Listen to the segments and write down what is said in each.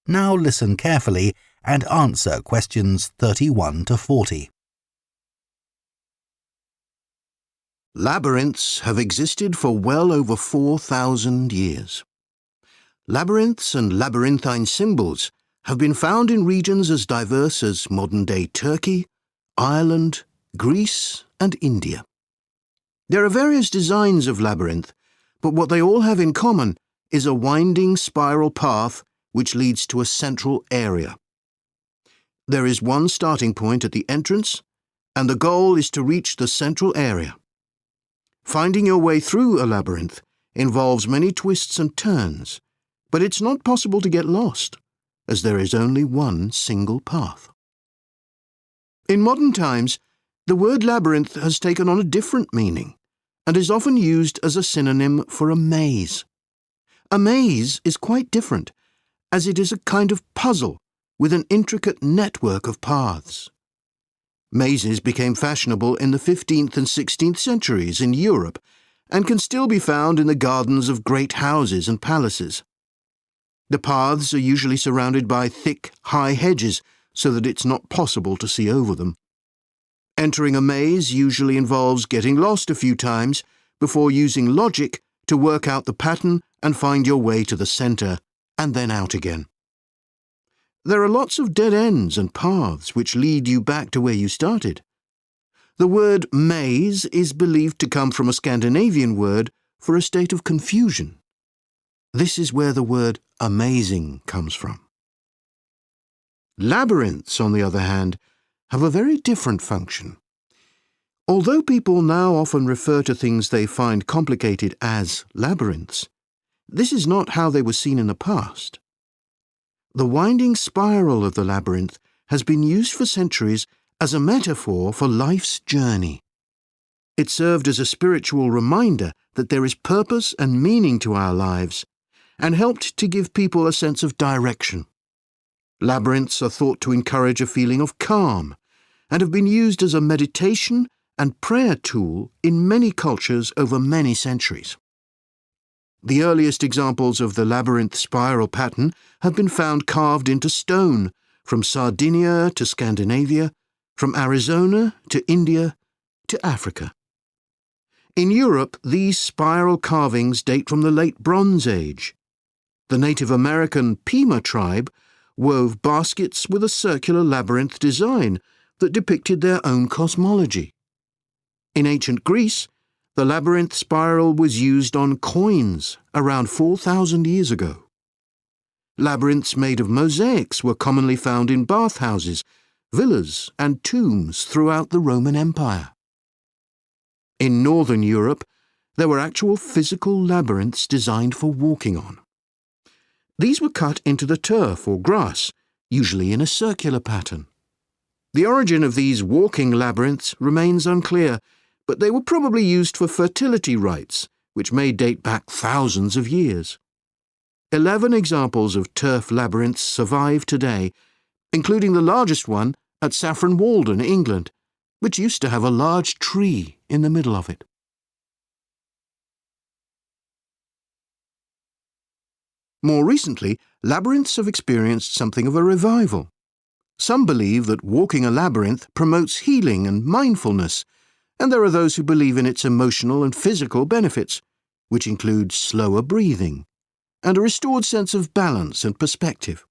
Now listen carefully and answer questions 31 to 40. Labyrinths have existed for well over 4,000 years. Labyrinths and labyrinthine symbols have been found in regions as diverse as modern-day Turkey, Ireland, Greece, and India. There are various designs of labyrinth, but what they all have in common is a winding spiral path which leads to a central area. There is one starting point at the entrance, and the goal is to reach the central area. Finding your way through a labyrinth involves many twists and turns, but it's not possible to get lost, as there is only one single path. In modern times, the word labyrinth has taken on a different meaning and is often used as a synonym for a maze. A maze is quite different, as it is a kind of puzzle with an intricate network of paths. Mazes became fashionable in the 15th and 16th centuries in Europe and can still be found in the gardens of great houses and palaces. The paths are usually surrounded by thick, high hedges so that it's not possible to see over them. Entering a maze usually involves getting lost a few times before using logic to work out the pattern and find your way to the centre and then out again. There are lots of dead ends and paths which lead you back to where you started. The word maze is believed to come from a Scandinavian word for a state of confusion. This is where the word amazing comes from. Labyrinths, on the other hand, have a very different function. Although people now often refer to things they find complicated as labyrinths, this is not how they were seen in the past. The winding spiral of the labyrinth has been used for centuries as a metaphor for life's journey. It served as a spiritual reminder that there is purpose and meaning to our lives, and helped to give people a sense of direction. Labyrinths are thought to encourage a feeling of calm, and have been used as a meditation and prayer tool in many cultures over many centuries. The earliest examples of the labyrinth spiral pattern have been found carved into stone, from Sardinia to Scandinavia, from Arizona to India to Africa. In Europe, these spiral carvings date from the late Bronze Age. The Native American Pima tribe wove baskets with a circular labyrinth design that depicted their own cosmology. In ancient Greece, the labyrinth spiral was used on coins around 4,000 years ago. Labyrinths made of mosaics were commonly found in bathhouses, villas, and tombs throughout the Roman Empire. In northern Europe, there were actual physical labyrinths designed for walking on. These were cut into the turf or grass, usually in a circular pattern. The origin of these walking labyrinths remains unclear, but they were probably used for fertility rites, which may date back thousands of years. 11 examples of turf labyrinths survive today, including the largest one at Saffron Walden, England, which used to have a large tree in the middle of it. More recently, labyrinths have experienced something of a revival. Some believe that walking a labyrinth promotes healing and mindfulness, and there are those who believe in its emotional and physical benefits, which include slower breathing and a restored sense of balance and perspective.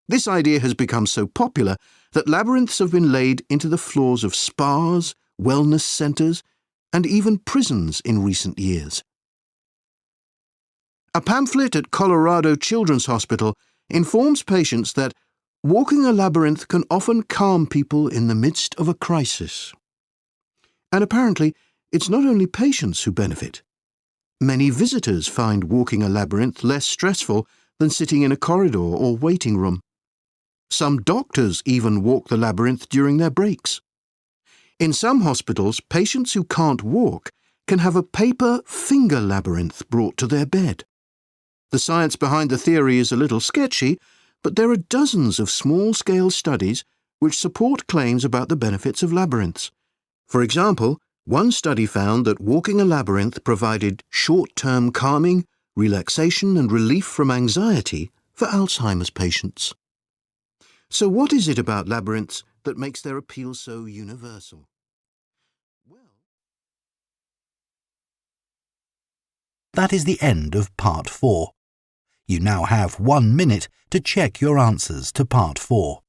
This idea has become so popular that labyrinths have been laid into the floors of spas, wellness centres, and even prisons in recent years. A pamphlet at Colorado Children's Hospital informs patients that walking a labyrinth can often calm people in the midst of a crisis. And apparently, it's not only patients who benefit. Many visitors find walking a labyrinth less stressful than sitting in a corridor or waiting room. Some doctors even walk the labyrinth during their breaks. In some hospitals, patients who can't walk can have a paper finger labyrinth brought to their bed. The science behind the theory is a little sketchy, but there are dozens of small-scale studies which support claims about the benefits of labyrinths. For example, one study found that walking a labyrinth provided short-term calming, relaxation and relief from anxiety for Alzheimer's patients. So what is it about labyrinths that makes their appeal so universal? That is the end of Part 4. You now have 1 minute to check your answers to Part 4.